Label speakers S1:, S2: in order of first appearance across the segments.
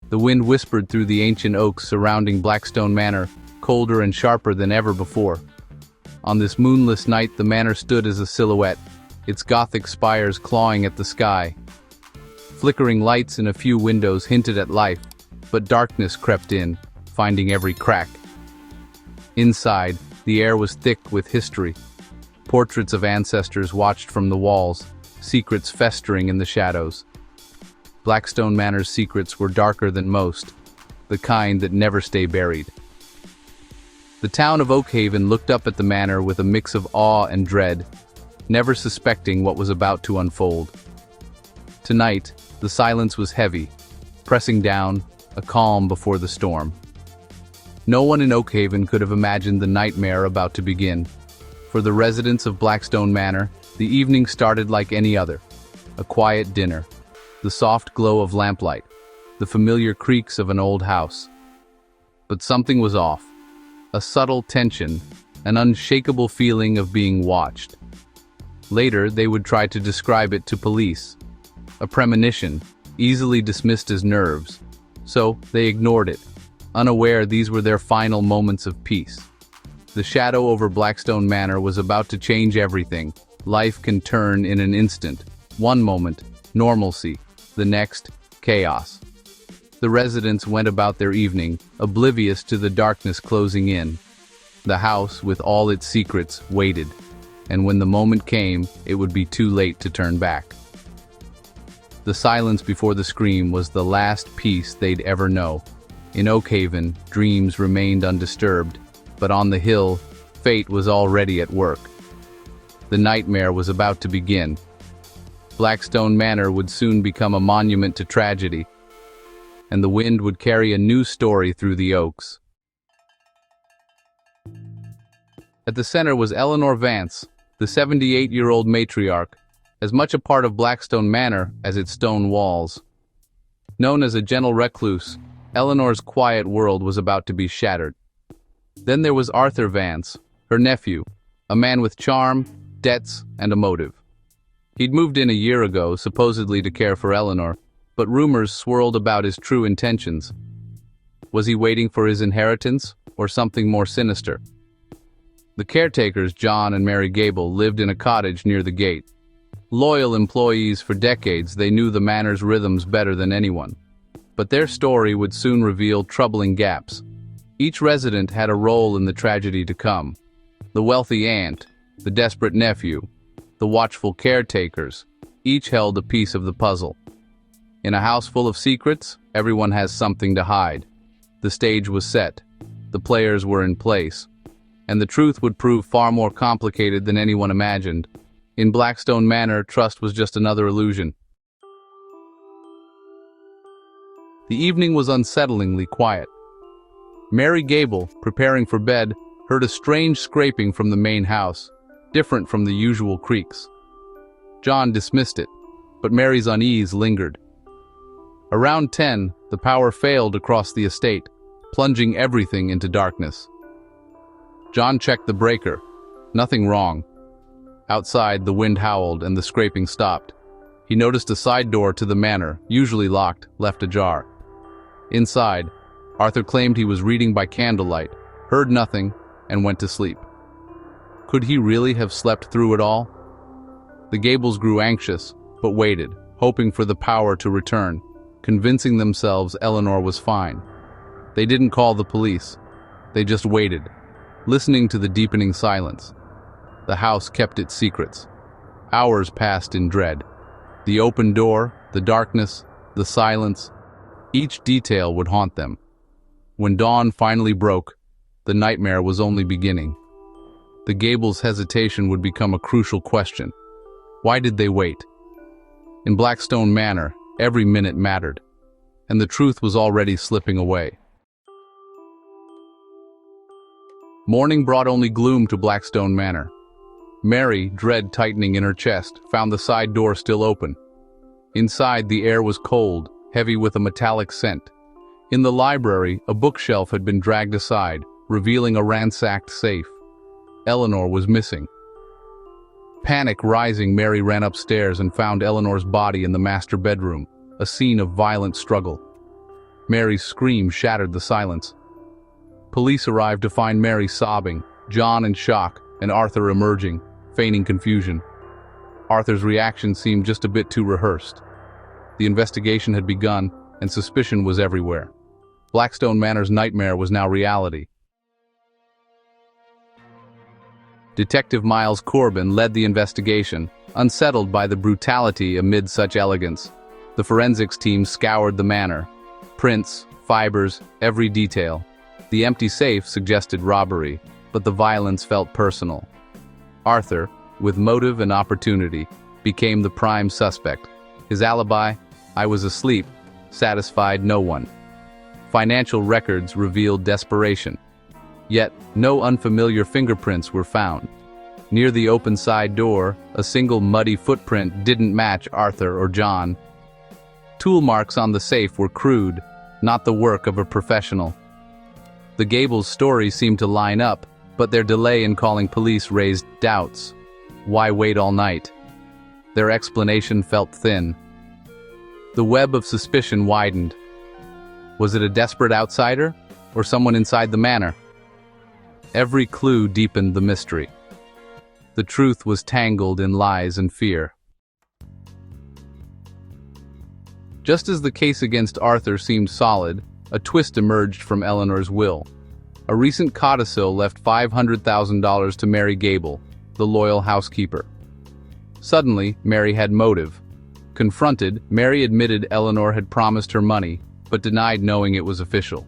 S1: The wind whispered through the ancient oaks surrounding Blackstone Manor, colder and sharper than ever before. On this moonless night, the manor stood as a silhouette, its Gothic spires clawing at the sky. Flickering lights in a few windows hinted at life, but darkness crept in, finding every crack. Inside, the air was thick with history. Portraits of ancestors watched from the walls, secrets festering in the shadows. Blackstone Manor's secrets were darker than most, the kind that never stay buried. The town of Oakhaven looked up at the manor with a mix of awe and dread, never suspecting what was about to unfold. Tonight, the silence was heavy, pressing down, a calm before the storm. No one in Oakhaven could have imagined the nightmare about to begin. For the residents of Blackstone Manor, the evening started like any other. A quiet dinner, the soft glow of lamplight, the familiar creaks of an old house. But something was off. A subtle tension, an unshakable feeling of being watched. Later, they would try to describe it to police. A premonition, easily dismissed as nerves. So, they ignored it, unaware these were their final moments of peace. The shadow over Blackstone Manor was about to change everything. Life can turn in an instant. One moment, normalcy. The next, chaos. The residents went about their evening, oblivious to the darkness closing in. The house, with all its secrets, waited. And when the moment came, it would be too late to turn back. The silence before the scream was the last peace they'd ever know. In Oakhaven, dreams remained undisturbed, but on the hill, fate was already at work. The nightmare was about to begin. Blackstone Manor would soon become a monument to tragedy, and the wind would carry a new story through the oaks. At the center was Eleanor Vance, the 78-year-old matriarch, as much a part of Blackstone Manor as its stone walls. Known as a gentle recluse, Eleanor's quiet world was about to be shattered. Then there was Arthur Vance, her nephew, a man with charm, debts, and a motive. He'd moved in a year ago, supposedly to care for Eleanor, but rumors swirled about his true intentions. Was he waiting for his inheritance, or something more sinister? The caretakers, John and Mary Gable, lived in a cottage near the gate. Loyal employees for decades, they knew the manor's rhythms better than anyone. But their story would soon reveal troubling gaps. Each resident had a role in the tragedy to come. The wealthy aunt, the desperate nephew, the watchful caretakers, each held a piece of the puzzle. In a house full of secrets, everyone has something to hide. The stage was set, the players were in place, and the truth would prove far more complicated than anyone imagined. In Blackstone Manor, trust was just another illusion. The evening was unsettlingly quiet. Mary Gable, preparing for bed, heard a strange scraping from the main house, different from the usual creaks. John dismissed it, but Mary's unease lingered. Around 10, the power failed across the estate, plunging everything into darkness. John checked the breaker. Nothing wrong. Outside, the wind howled and the scraping stopped. He noticed a side door to the manor, usually locked, left ajar. Inside, Arthur claimed he was reading by candlelight, heard nothing, and went to sleep. Could he really have slept through it all? The Gables grew anxious, but waited, hoping for the power to return, convincing themselves Eleanor was fine. They didn't call the police. They just waited, listening to the deepening silence. The house kept its secrets. Hours passed in dread. The open door, the darkness, the silence, each detail would haunt them. When dawn finally broke, the nightmare was only beginning. The Gables' hesitation would become a crucial question. Why did they wait? In Blackstone Manor, every minute mattered, and the truth was already slipping away. Morning brought only gloom to Blackstone Manor. Mary, dread tightening in her chest, found the side door still open. Inside, the air was cold, heavy with a metallic scent. In the library, a bookshelf had been dragged aside, revealing a ransacked safe. Eleanor was missing. Panic rising, Mary ran upstairs and found Eleanor's body in the master bedroom, a scene of violent struggle. Mary's scream shattered the silence. Police arrived to find Mary sobbing, John in shock, and Arthur emerging, feigning confusion. Arthur's reaction seemed just a bit too rehearsed. The investigation had begun, and suspicion was everywhere. Blackstone Manor's nightmare was now reality. Detective Miles Corbin led the investigation, unsettled by the brutality amid such elegance. The forensics team scoured the manor. Prints, fibers, every detail. The empty safe suggested robbery, but the violence felt personal. Arthur, with motive and opportunity, became the prime suspect. His alibi, "I was asleep," satisfied no one. Financial records revealed desperation. Yet, no unfamiliar fingerprints were found. Near the open side door, a single muddy footprint didn't match Arthur or John. Tool marks on the safe were crude, not the work of a professional. The Gables' story seemed to line up, but their delay in calling police raised doubts. Why wait all night? Their explanation felt thin. The web of suspicion widened. Was it a desperate outsider, or someone inside the manor? Every clue deepened the mystery. The truth was tangled in lies and fear. Just as the case against Arthur seemed solid, a twist emerged from Eleanor's will. A recent codicil left $500,000 to Mary Gable, the loyal housekeeper. Suddenly, Mary had motive. Confronted, Mary admitted Eleanor had promised her money, but denied knowing it was official.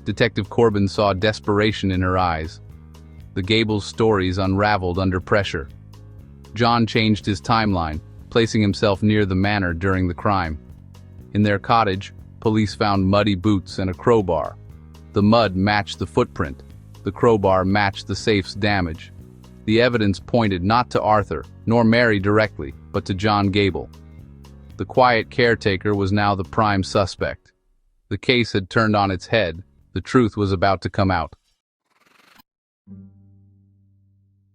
S1: Detective Corbin saw desperation in her eyes. The Gables' stories unraveled under pressure. John changed his timeline, placing himself near the manor during the crime. In their cottage, police found muddy boots and a crowbar. The mud matched the footprint. The crowbar matched the safe's damage. The evidence pointed not to Arthur, nor Mary directly, but to John Gable. The quiet caretaker was now the prime suspect. The case had turned on its head. The truth was about to come out.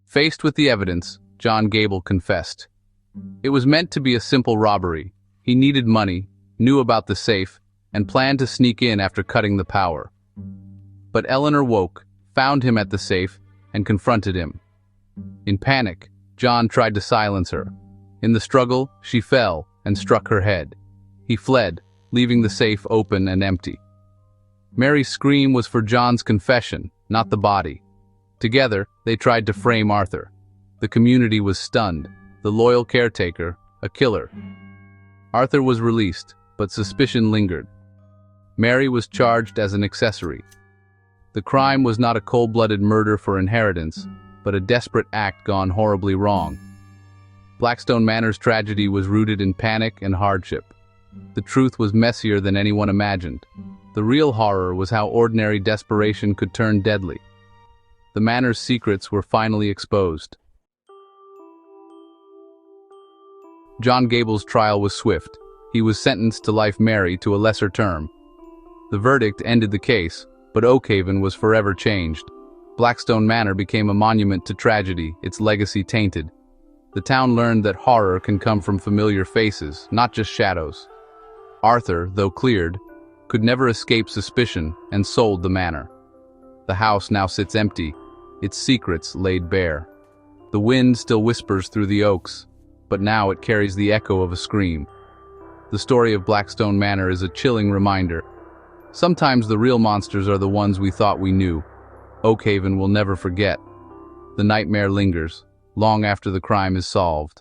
S1: Faced with the evidence, John Gable confessed. It was meant to be a simple robbery. He needed money, knew about the safe, and planned to sneak in after cutting the power. But Eleanor woke, found him at the safe, and confronted him. In panic, John tried to silence her. In the struggle, she fell and struck her head. He fled, leaving the safe open and empty. Mary's scream was for John's confession, not the body. Together, they tried to frame Arthur. The community was stunned. The loyal caretaker, a killer. Arthur was released, but suspicion lingered. Mary was charged as an accessory. The crime was not a cold-blooded murder for inheritance, but a desperate act gone horribly wrong. Blackstone Manor's tragedy was rooted in panic and hardship. The truth was messier than anyone imagined. The real horror was how ordinary desperation could turn deadly. The manor's secrets were finally exposed. John Gable's trial was swift. He was sentenced to life, Mary to a lesser term. The verdict ended the case, but Oakhaven was forever changed. Blackstone Manor became a monument to tragedy, its legacy tainted. The town learned that horror can come from familiar faces, not just shadows. Arthur, though cleared, could never escape suspicion and sold the manor. The house now sits empty, its secrets laid bare. The wind still whispers through the oaks, but now it carries the echo of a scream. The story of Blackstone Manor is a chilling reminder. Sometimes the real monsters are the ones we thought we knew. Oakhaven will never forget. The nightmare lingers, long after the crime is solved.